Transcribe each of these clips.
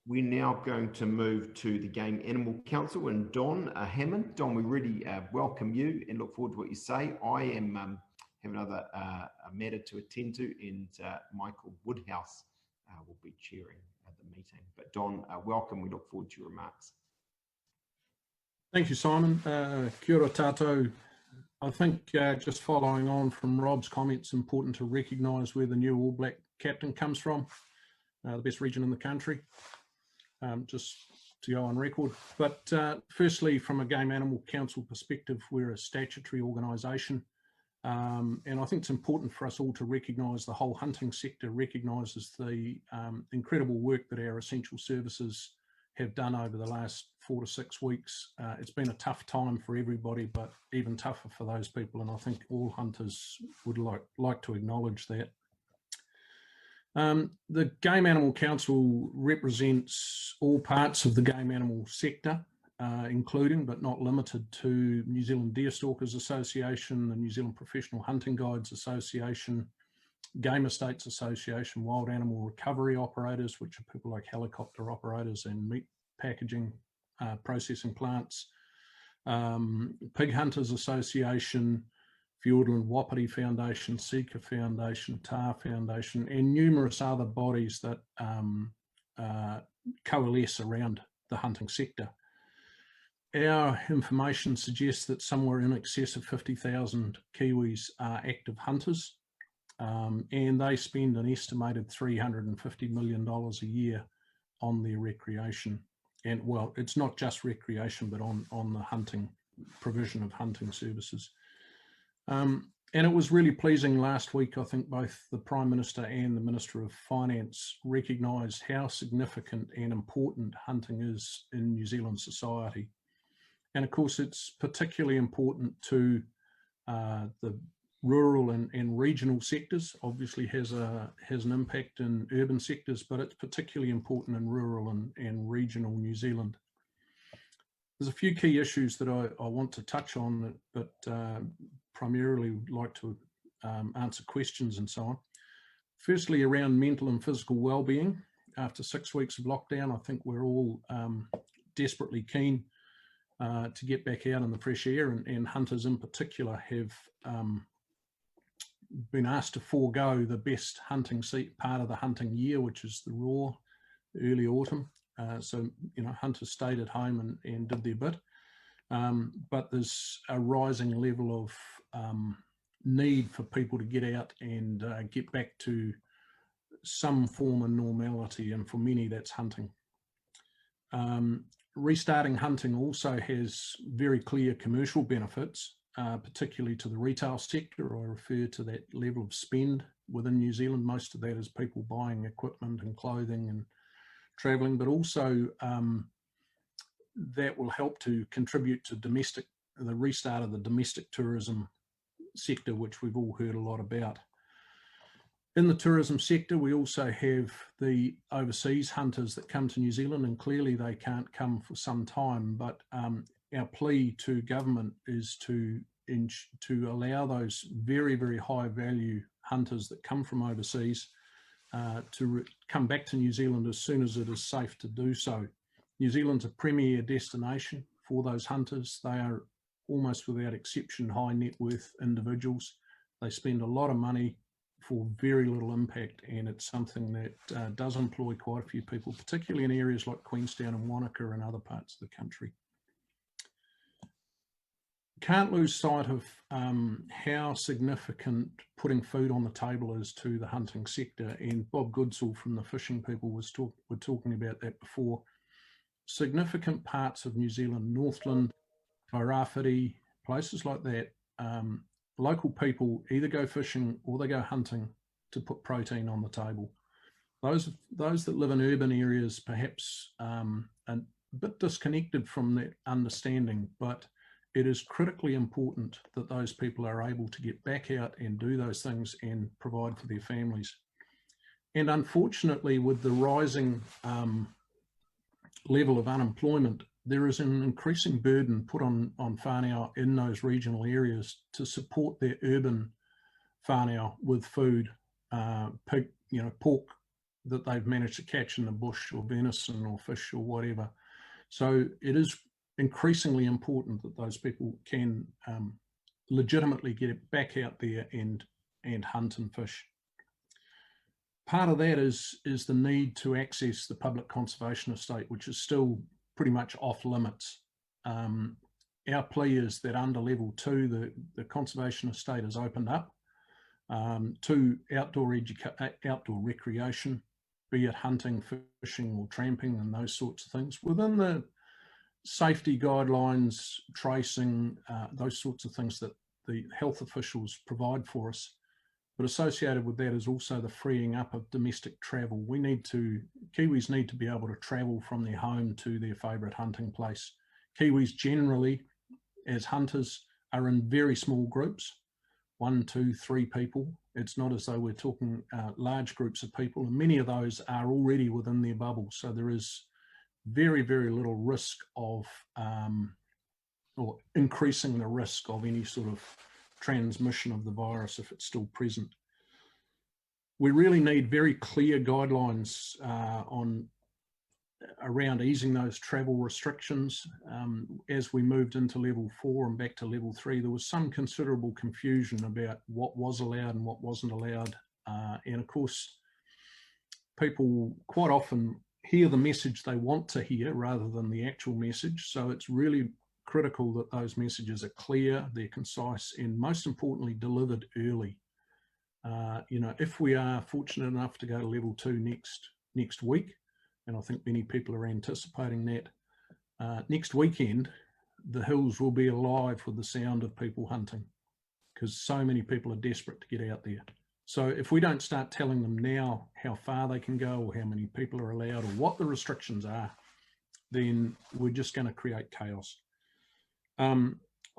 We're now going to move to the Game Animal Council and Don Hammond. Don, we really welcome you and look forward to what you say. I am have another matter to attend to, and Michael Woodhouse will be chairing the meeting. But Don, welcome. We look forward to your remarks. Thank you, Simon. Kia ora tātou. I think just following on from Rob's comments, important to recognise where the new All Black captain comes from, the best region in the country. Just to go on record. But firstly, from a Game Animal Council perspective, we're a statutory organisation. And I think it's important for us all to recognise the whole hunting sector recognises the incredible work that our essential services have done over the last 4 to 6 weeks. It's been a tough time for everybody, but even tougher for those people. And I think all hunters would like to acknowledge that. The Game Animal Council represents all parts of the game animal sector, including but not limited to New Zealand Deerstalkers Association, the New Zealand Professional Hunting Guides Association, Game Estates Association, Wild Animal Recovery Operators, which are people like helicopter operators and meat packaging processing plants, Pig Hunters Association, Fiordland Wapiti Foundation, Seeker Foundation, TAR Foundation, and numerous other bodies that coalesce around the hunting sector. Our information suggests that somewhere in excess of 50,000 Kiwis are active hunters, and they spend an estimated $350 million a year on their recreation. And well, it's not just recreation, but on the hunting, provision of hunting services. And it was really pleasing last week. I think both the Prime Minister and the Minister of Finance recognised how significant and important hunting is in New Zealand society. And of course, it's particularly important to the rural and regional sectors. Obviously has an impact in urban sectors, but it's particularly important in rural and regional New Zealand. There's a few key issues that I want to touch on, but primarily would like to answer questions and so on. Firstly, around mental and physical well-being. After 6 weeks of lockdown, I think we're all desperately keen to get back out in the fresh air, and hunters in particular have been asked to forego the best hunting part of the hunting year, which is the raw early autumn. So, you know, hunters stayed at home and did their bit. But there's a rising level of need for people to get out and get back to some form of normality, and for many that's hunting. Restarting hunting also has very clear commercial benefits, particularly to the retail sector. I refer to that level of spend within New Zealand. Most of that is people buying equipment and clothing and travelling, but also that will help to contribute to the restart of the domestic tourism sector, which we've all heard a lot about. In the tourism sector, we also have the overseas hunters that come to New Zealand, and clearly they can't come for some time, but our plea to government is to allow those very, very high value hunters that come from overseas to come back to New Zealand as soon as it is safe to do so. New Zealand's a premier destination for those hunters. They are almost without exception high net worth individuals. They spend a lot of money for very little impact, and it's something that does employ quite a few people, particularly in areas like Queenstown and Wanaka and other parts of the country. Can't lose sight of how significant putting food on the table is to the hunting sector, and Bob Goodsall from the fishing people were talking about that before. Significant parts of New Zealand, Northland, Whairāwhiti, places like that, local people either go fishing or they go hunting to put protein on the table. Those that live in urban areas perhaps are a bit disconnected from that understanding, but it is critically important that those people are able to get back out and do those things and provide for their families. And unfortunately, with the rising level of unemployment, there is an increasing burden put on whānau in those regional areas to support their urban whānau with food, pork, that they've managed to catch in the bush, or venison or fish or whatever. So it is increasingly important that those people can legitimately get it back out there and hunt and fish. Part of that is the need to access the public conservation estate, which is still pretty much off limits. Our plea is that under level 2, the conservation estate is opened up to outdoor recreation, be it hunting, fishing or tramping and those sorts of things, within the safety guidelines, tracing, those sorts of things that the health officials provide for us. But associated with that is also the freeing up of domestic travel. Kiwis need to be able to travel from their home to their favourite hunting place. Kiwis generally, as hunters, are in very small groups, 1, 2, 3 people. It's not as though we're talking large groups of people, and many of those are already within their bubble. So there is very, very little risk of, or increasing the risk of any sort of transmission of the virus if it's still present. We really need very clear guidelines around easing those travel restrictions. As we moved into level 4 and back to level 3, there was some considerable confusion about what was allowed and what wasn't allowed. And of course, people quite often hear the message they want to hear rather than the actual message. So it's really critical that those messages are clear, they're concise, and most importantly, delivered early. If we are fortunate enough to go to level 2 next week, and I think many people are anticipating that, next weekend, the hills will be alive with the sound of people hunting, because so many people are desperate to get out there. So if we don't start telling them now how far they can go, or how many people are allowed, or what the restrictions are, then we're just going to create chaos.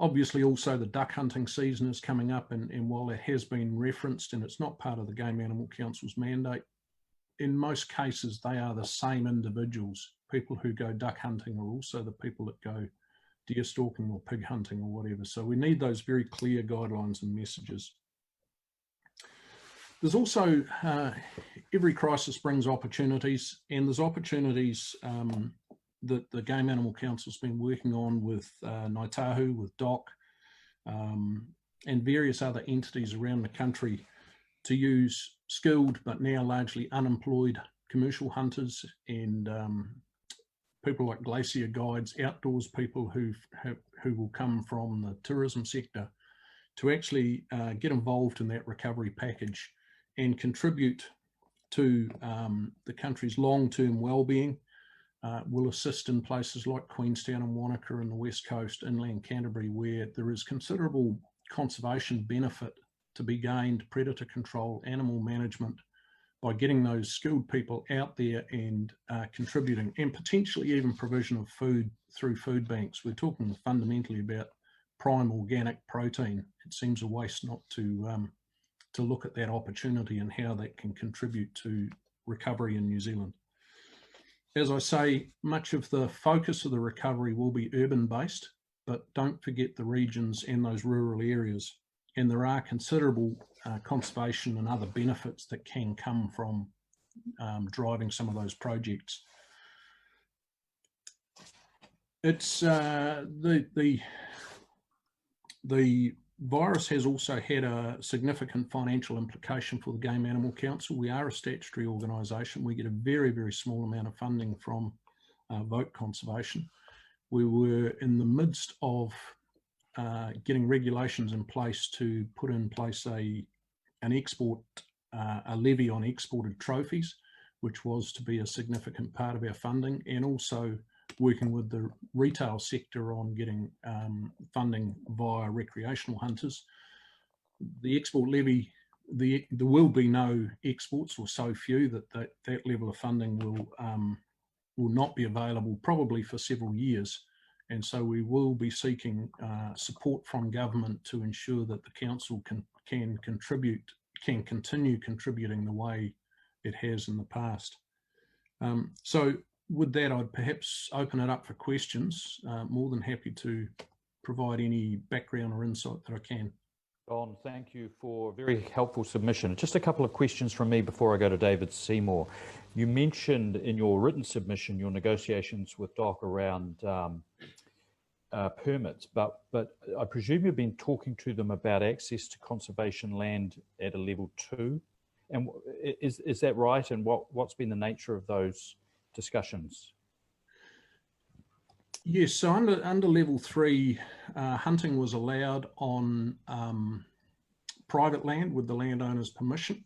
Obviously, also the duck hunting season is coming up, and while it has been referenced and it's not part of the Game Animal Council's mandate, in most cases they are the same individuals. People who go duck hunting are also the people that go deer stalking or pig hunting or whatever. So we need those very clear guidelines and messages. There's also, every crisis brings opportunities, and there's opportunities that the Game Animal Council's been working on with Ngāi Tahu, with DOC, and various other entities around the country to use skilled but now largely unemployed commercial hunters and people like glacier guides, outdoors people who will come from the tourism sector, to actually get involved in that recovery package and contribute to the country's long-term well-being. Will assist in places like Queenstown and Wanaka and the West Coast, inland Canterbury, where there is considerable conservation benefit to be gained, predator control, animal management, by getting those skilled people out there and contributing, and potentially even provision of food through food banks. We're talking fundamentally about prime organic protein. It seems a waste not to look at that opportunity and how that can contribute to recovery in New Zealand. As I say, much of the focus of the recovery will be urban-based, but don't forget the regions and those rural areas. And there are considerable conservation and other benefits that can come from driving some of those projects. It's the virus has also had a significant financial implication for the Game Animal Council. We are a statutory organisation. We get a very, very small amount of funding from vote conservation. We were in the midst of getting regulations in place to put in place a levy on exported trophies, which was to be a significant part of our funding, and also working with the retail sector on getting funding via recreational hunters. The export levy, there will be no exports, or so few that level of funding will not be available probably for several years. And so we will be seeking support from government to ensure that the council can continue contributing the way it has in the past. So with that, I'd perhaps open it up for questions. More than happy to provide any background or insight that I can. Don, thank you for a very helpful submission. Just a couple of questions from me before I go to David Seymour. You mentioned in your written submission your negotiations with DOC around permits, but I presume you've been talking to them about access to conservation land at a level 2. And is that right? And what's been the nature of those discussions? Yes, so under level 3, hunting was allowed on private land with the landowner's permission.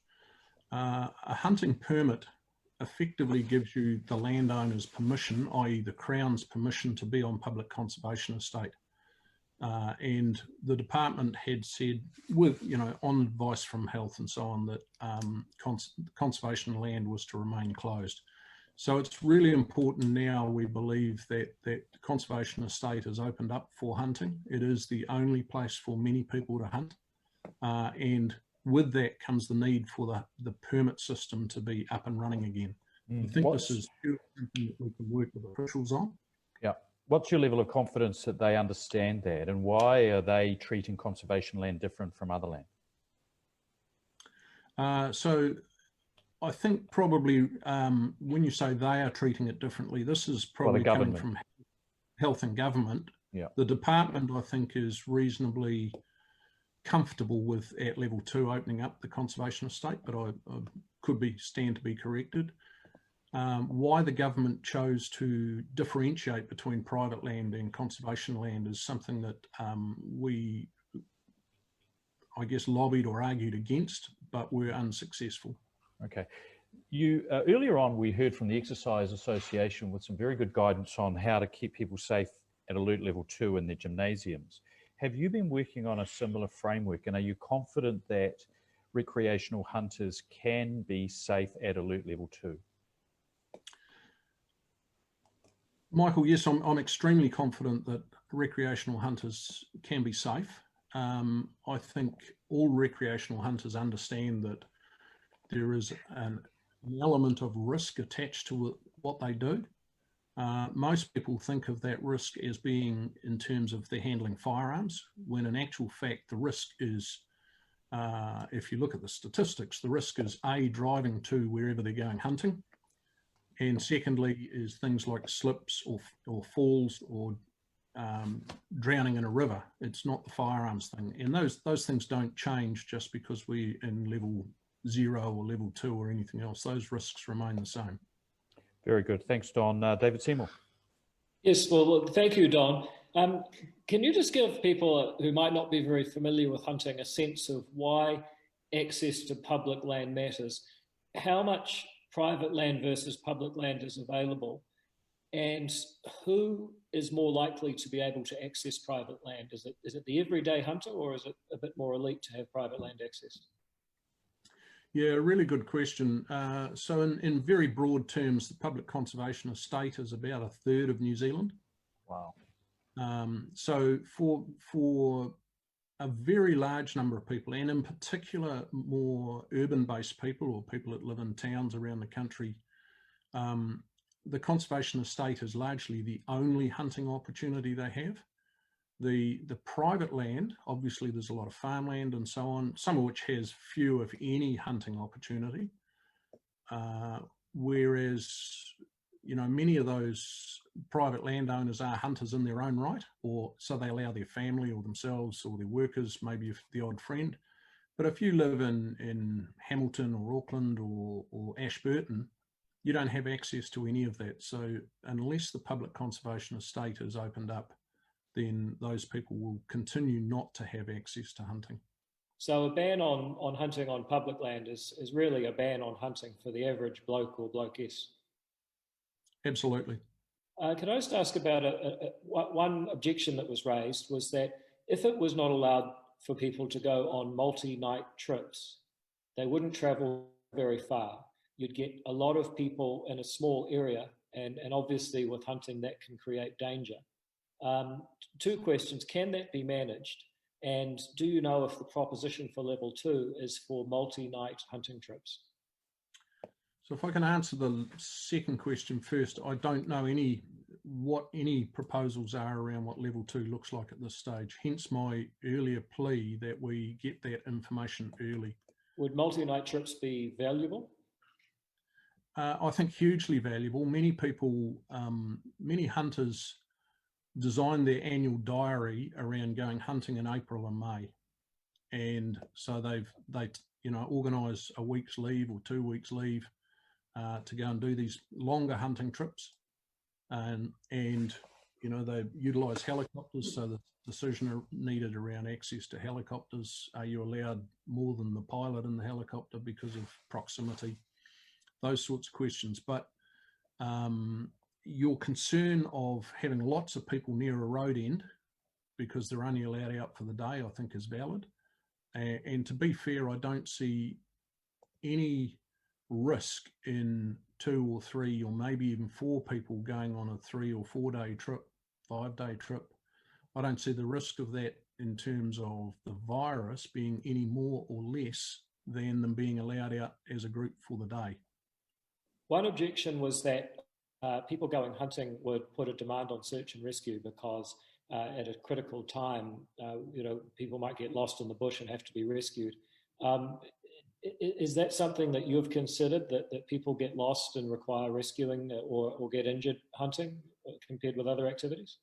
A hunting permit effectively gives you the landowner's permission, i.e. the Crown's permission to be on public conservation estate. And the department had said, with, on advice from health and so on, that conservation land was to remain closed. So it's really important now, we believe, that conservation estate is opened up for hunting. It is the only place for many people to hunt. And with that comes the need for the permit system to be up and running again. I think this is something that we can work with officials on. Yeah. What's your level of confidence that they understand that, and why are they treating conservation land different from other land? So I think probably when you say they are treating it differently, this is probably coming from health and government. Yeah. The department, I think, is reasonably comfortable with at level 2 opening up the conservation estate, but I could stand to be corrected. Why the government chose to differentiate between private land and conservation land is something that we, I guess, lobbied or argued against, but were unsuccessful. Okay. You earlier on, we heard from the Exercise Association with some very good guidance on how to keep people safe at alert level 2 in their gymnasiums. Have you been working on a similar framework, and are you confident that recreational hunters can be safe at alert level 2? Michael, yes, I'm extremely confident that recreational hunters can be safe. I think all recreational hunters understand that there is an element of risk attached to what they do. Most people think of that risk as being in terms of their handling firearms, when in actual fact the risk is, if you look at the statistics, the risk is A, driving to wherever they're going hunting, and secondly is things like slips or falls or drowning in a river. It's not the firearms thing, and those things don't change just because we're in level 0 or level 2 or anything else. Those risks remain the same. Very good. Thanks, Don. David Seymour. Yes, well, thank you, Don. Can you just give people who might not be very familiar with hunting a sense of why access to public land matters? How much private land versus public land is available, and who is more likely to be able to access private land? Is it the everyday hunter, or is it a bit more elite to have private land access? Yeah, really good question. So in very broad terms, the public conservation estate is about 1/3 of New Zealand. Wow. So for a very large number of people, and in particular more urban-based people or people that live in towns around the country, the conservation estate is largely the only hunting opportunity they have. The private land, obviously there's a lot of farmland and so on, some of which has few, if any, hunting opportunity. Whereas, many of those private landowners are hunters in their own right, or so they allow their family or themselves or their workers, maybe if the odd friend. But if you live in Hamilton or Auckland or Ashburton, you don't have access to any of that. So unless the public conservation estate is opened up, then those people will continue not to have access to hunting. So a ban on hunting on public land is really a ban on hunting for the average bloke or blokeess. Absolutely. Can I just ask about one objection that was raised was that if it was not allowed for people to go on multi-night trips, they wouldn't travel very far. You'd get a lot of people in a small area, and obviously with hunting that can create danger. 2 questions: can that be managed? And do you know if the proposition for level 2 is for multi-night hunting trips? So if I can answer the second question first, I don't know any what any proposals are around what level 2 looks like at this stage. Hence my earlier plea that we get that information early. Would multi-night trips be valuable? I think hugely valuable. Many people, many hunters design their annual diary around going hunting in April and May. And so they organise a week's leave or 2 weeks leave to go and do these longer hunting trips. And they utilise helicopters, so the decision are needed around access to helicopters. Are you allowed more than the pilot in the helicopter because of proximity? Those sorts of questions. But your concern of having lots of people near a road end because they're only allowed out for the day, I think is valid. And to be fair, I don't see any risk in 2 or 3 or maybe even 4 people going on a 3 or 4 day trip, 5 day trip. I don't see the risk of that in terms of the virus being any more or less than them being allowed out as a group for the day. One objection was that people going hunting would put a demand on search and rescue because at a critical time, people might get lost in the bush and have to be rescued. Is that something that you've considered, that people get lost and require rescuing or get injured hunting compared with other activities?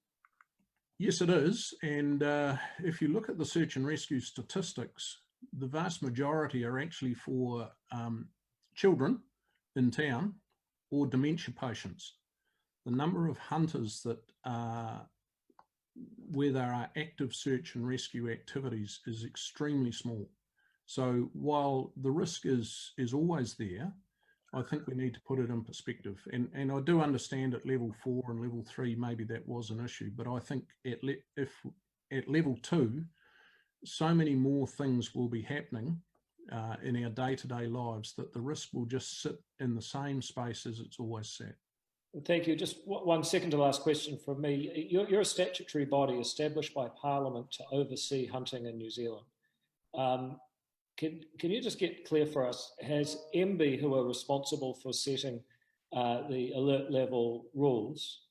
Yes, it is. And if you look at the search and rescue statistics, the vast majority are actually for children in town or dementia patients. The number of hunters that where there are active search and rescue activities is extremely small. So while the risk is always there, I think we need to put it in perspective. And I do understand at level 4 and level 3, maybe that was an issue, but I think if at level 2, so many more things will be happening in our day-to-day lives that the risk will just sit in the same space as it's always sat. Thank you. Just one second to last question from me. You're a statutory body established by Parliament to oversee hunting in New Zealand. Can you just get clear for us, has MB, who are responsible for setting the alert level rules,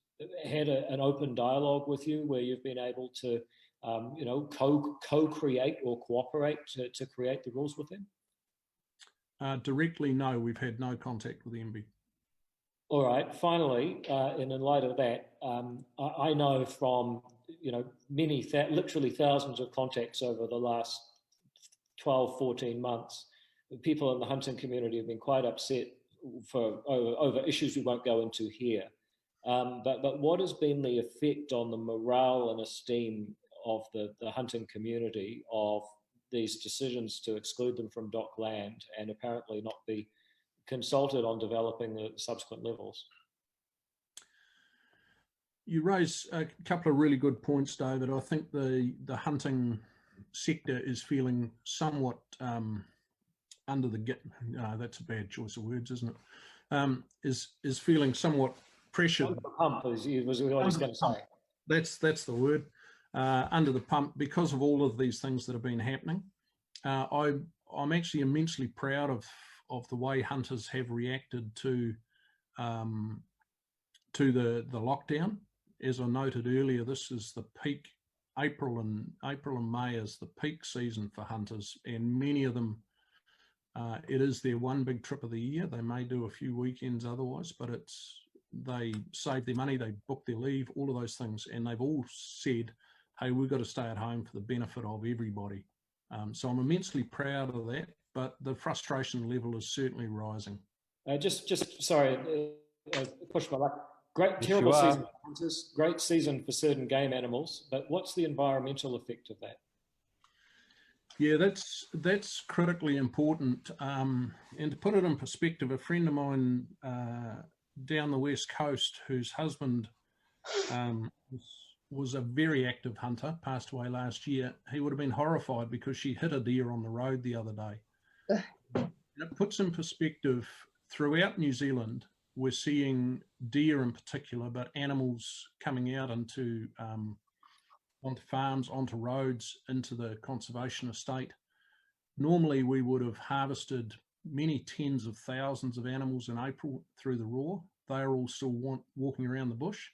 had an open dialogue with you where you've been able to co-create or cooperate to create the rules with them? Directly, no, we've had no contact with MB. All right. Finally, and in light of that, I know from literally thousands of contacts over the last 12, 14 months, people in the hunting community have been quite upset over issues we won't go into here. But what has been the effect on the morale and esteem of the hunting community of these decisions to exclude them from DOC land and apparently not be consulted on developing the subsequent levels? You raise a couple of really good points, David. I think the hunting sector is feeling somewhat under the that's a bad choice of words, isn't it? Is feeling somewhat pressured. Under the pump, was what I was going to say. That's the word. Under the pump because of all of these things that have been happening. I'm actually immensely proud of the way hunters have reacted to the lockdown. As I noted earlier, this is the peak. April and May is the peak season for hunters, and many of them, it is their one big trip of the year. They may do a few weekends otherwise, but they save their money, they book their leave, all of those things, and they've all said, hey, we've got to stay at home for the benefit of everybody. So I'm immensely proud of that, but the frustration level is certainly rising. Sorry, push my luck. Terrible season for hunters, great season for certain game animals, but what's the environmental effect of that? Yeah, that's critically important. And to put it in perspective, a friend of mine down the West Coast, whose husband was a very active hunter, passed away last year, he would have been horrified because she hit a deer on the road the other day. And it puts in perspective, throughout New Zealand, we're seeing deer in particular, but animals coming out onto farms, onto roads, into the conservation estate. Normally, we would have harvested many tens of thousands of animals in April through the raw. They are all still walking around the bush.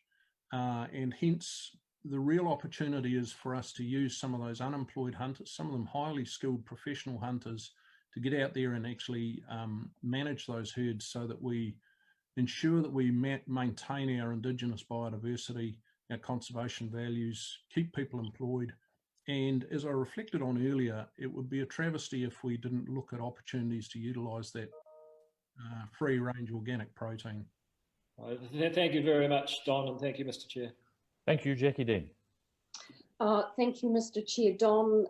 and hence the real opportunity is for us to use some of those unemployed hunters, some of them highly skilled professional hunters, to get out there and actually manage those herds so that we ensure that we maintain our Indigenous biodiversity, our conservation values, keep people employed. And as I reflected on earlier, it would be a travesty if we didn't look at opportunities to utilise that free-range organic protein. Thank you very much, Don, and thank you, Mr. Chair. Thank you, Jackie Dean. Thank you, Mr. Chair. Don,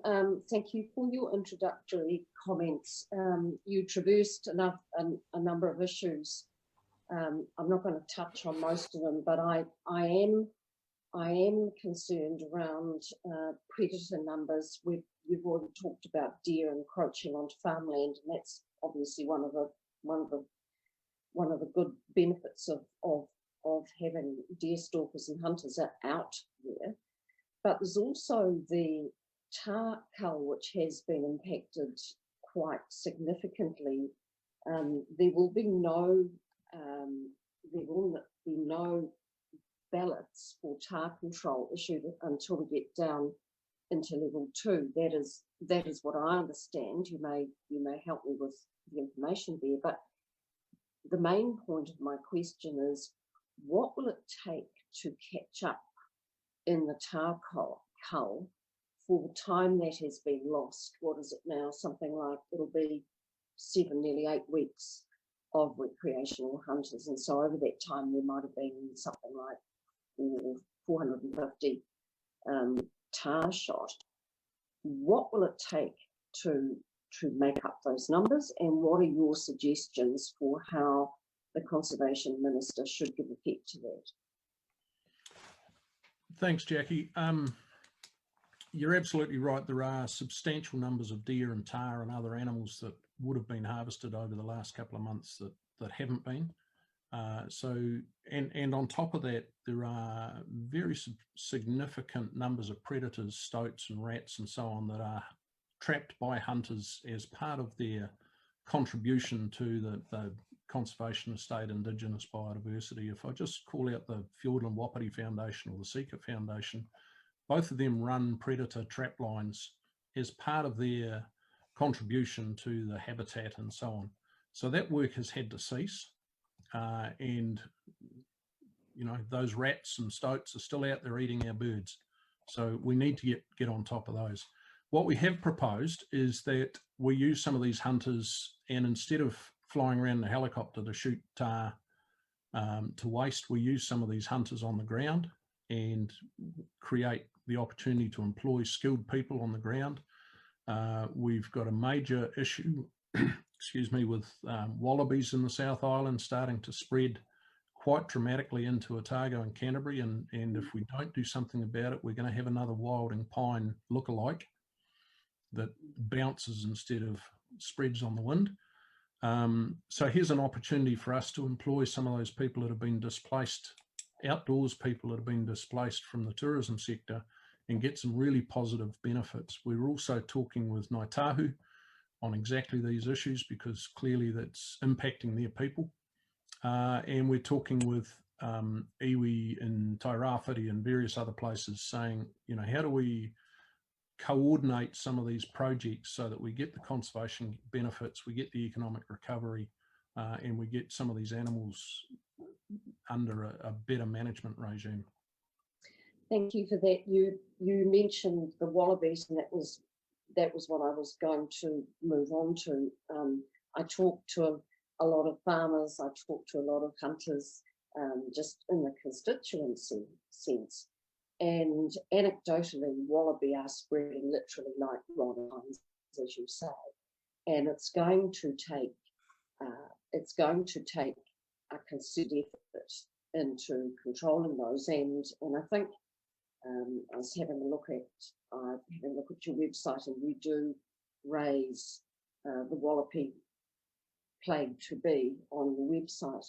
thank you for your introductory comments. You traversed a number of issues. I'm not going to touch on most of them, but I am concerned around predator numbers. You've already talked about deer encroaching onto farmland, and that's obviously one of the good benefits of having deer stalkers and hunters out there. But there's also the tahr cull, which has been impacted quite significantly. There will be no ballots for tahr control issued until we get down into level 2. That is what I understand. You may help me with the information there, but the main point of my question is, what will it take to catch up in the tahr cull for the time that has been lost? What is it now? Something like, it'll be 7, nearly 8 weeks of recreational hunters. And so over that time, there might have been something like 450 tahr shot. What will it take to make up those numbers, and what are your suggestions for how the Conservation Minister should give effect to that? Thanks, Jackie. You're absolutely right. There are substantial numbers of deer and tahr and other animals that would have been harvested over the last couple of months that haven't been. And on top of that, there are very significant numbers of predators, stoats and rats and so on, that are trapped by hunters as part of their contribution to the conservation of state Indigenous biodiversity. If I just call out the Fiordland Wapiti Foundation or the Seeker Foundation, both of them run predator trap lines as part of their contribution to the habitat and so on. So that work has had to cease. And, you know, those rats and stoats are still out there eating our birds. So we need to get on top of those. What we have proposed is that we use some of these hunters, and instead of flying around in a helicopter to shoot tahr to waste, we use some of these hunters on the ground and create the opportunity to employ skilled people on the ground. We've got a major issue, excuse me, with wallabies in the South Island starting to spread quite dramatically into Otago and Canterbury, and if we don't do something about it, we're going to have another wilding pine lookalike that bounces instead of spreads on the wind. So here's an opportunity for us to employ some of those people that have been displaced, outdoors people that have been displaced from the tourism sector, and get some really positive benefits. We're also talking with Ngāi Tahu on exactly these issues, because clearly that's impacting their people. And we're talking with iwi in Tairāwhiti and various other places, saying, you know, how do we coordinate some of these projects so that we get the conservation benefits, we get the economic recovery, and we get some of these animals under a better management regime. Thank you for that. You mentioned the wallabies, and that was what I was going to move on to. I talked to a lot of farmers, I talked to a lot of hunters, just in the constituency sense. And anecdotally, wallaby are spreading literally like rodents, as you say. And it's going to take a considered effort into controlling those. And I think I was having a look at your website, and you do raise the wallaby plague to be on your website.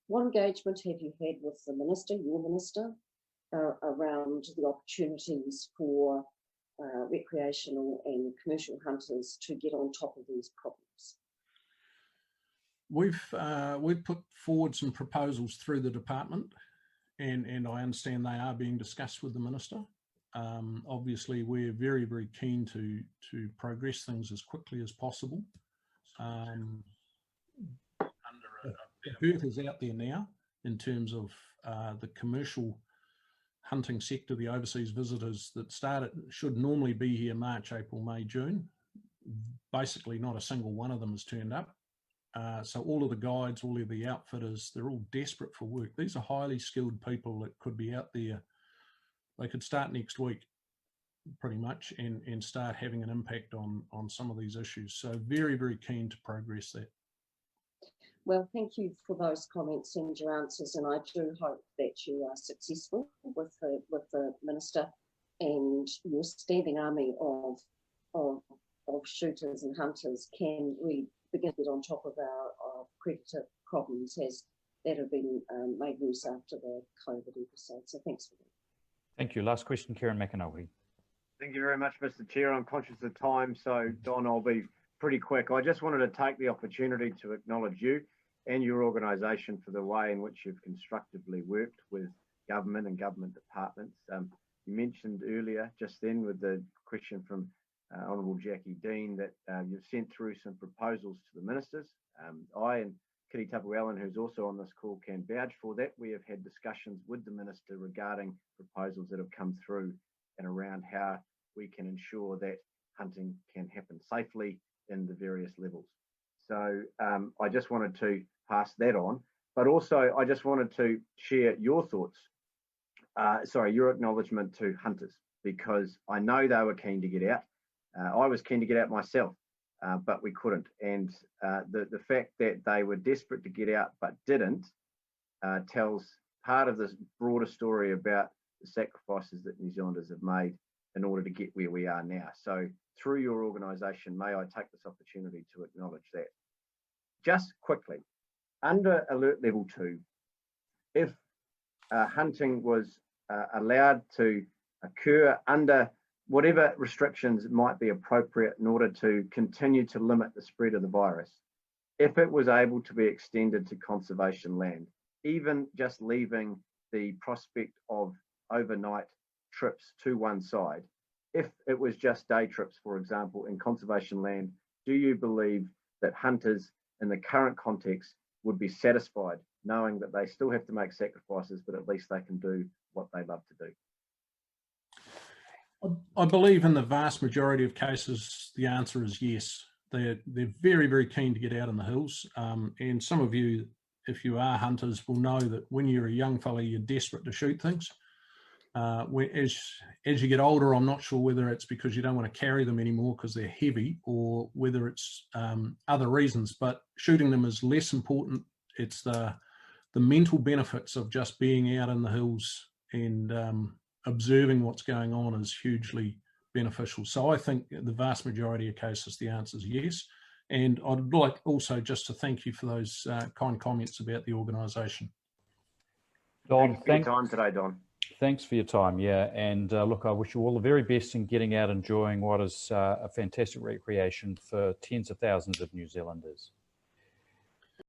What engagement have you had with the minister, your minister, around the opportunities for recreational and commercial hunters to get on top of these problems? We've put forward some proposals through the department, and I understand they are being discussed with the Minister. Obviously, we're very, very keen to progress things as quickly as possible. The hurt is out there now in terms of the commercial hunting sector, the overseas visitors that should normally be here March, April, May, June. Basically, not a single one of them has turned up. So all of the guides, all of the outfitters, they're all desperate for work. These are highly skilled people that could be out there. They could start next week, pretty much, and start having an impact on some of these issues. So very, very keen to progress that. Well, thank you for those comments and your answers, and I do hope that you are successful with the Minister and your standing army of shooters and hunters can really begin to get on top of our predator problems that have been made worse after the COVID episode. So thanks for that. Thank you. Last question, Kieran McAnulty. Thank you very much, Mr. Chair. I'm conscious of time, so Don, I'll be pretty quick. I just wanted to take the opportunity to acknowledge you and your organisation for the way in which you've constructively worked with government and government departments. You mentioned earlier, just then, with the question from Honourable Jackie Dean, that you've sent through some proposals to the ministers. I and Kitty Tapu-Allen, who's also on this call, can vouch for that. We have had discussions with the minister regarding proposals that have come through and around how we can ensure that hunting can happen safely in the various levels. So I just wanted to pass that on, but also I just wanted to share your thoughts, your acknowledgement to hunters, because I know they were keen to get out. I was keen to get out myself, but we couldn't. And the fact that they were desperate to get out but didn't tells part of this broader story about the sacrifices that New Zealanders have made in order to get where we are now. So through your organisation, may I take this opportunity to acknowledge that. Just quickly, under Alert Level 2, if hunting was allowed to occur under whatever restrictions might be appropriate in order to continue to limit the spread of the virus, if it was able to be extended to conservation land, even just leaving the prospect of overnight trips to one side, if it was just day trips, for example, in conservation land, do you believe that hunters in the current context would be satisfied knowing that they still have to make sacrifices, but at least they can do what they love to do? I believe in the vast majority of cases, the answer is yes. They're very, very keen to get out in the hills. And some of you, if you are hunters, will know that when you're a young fella, you're desperate to shoot things. As you get older, I'm not sure whether it's because you don't want to carry them anymore because they're heavy, or whether it's other reasons, but shooting them is less important. It's the mental benefits of just being out in the hills and observing what's going on is hugely beneficial. So I think the vast majority of cases, the answer is yes. And I'd like also just to thank you for those kind comments about the organisation. Don, thanks for your time today, Don. Thanks for your time, yeah. And look, I wish you all the very best in getting out enjoying what is a fantastic recreation for tens of thousands of New Zealanders.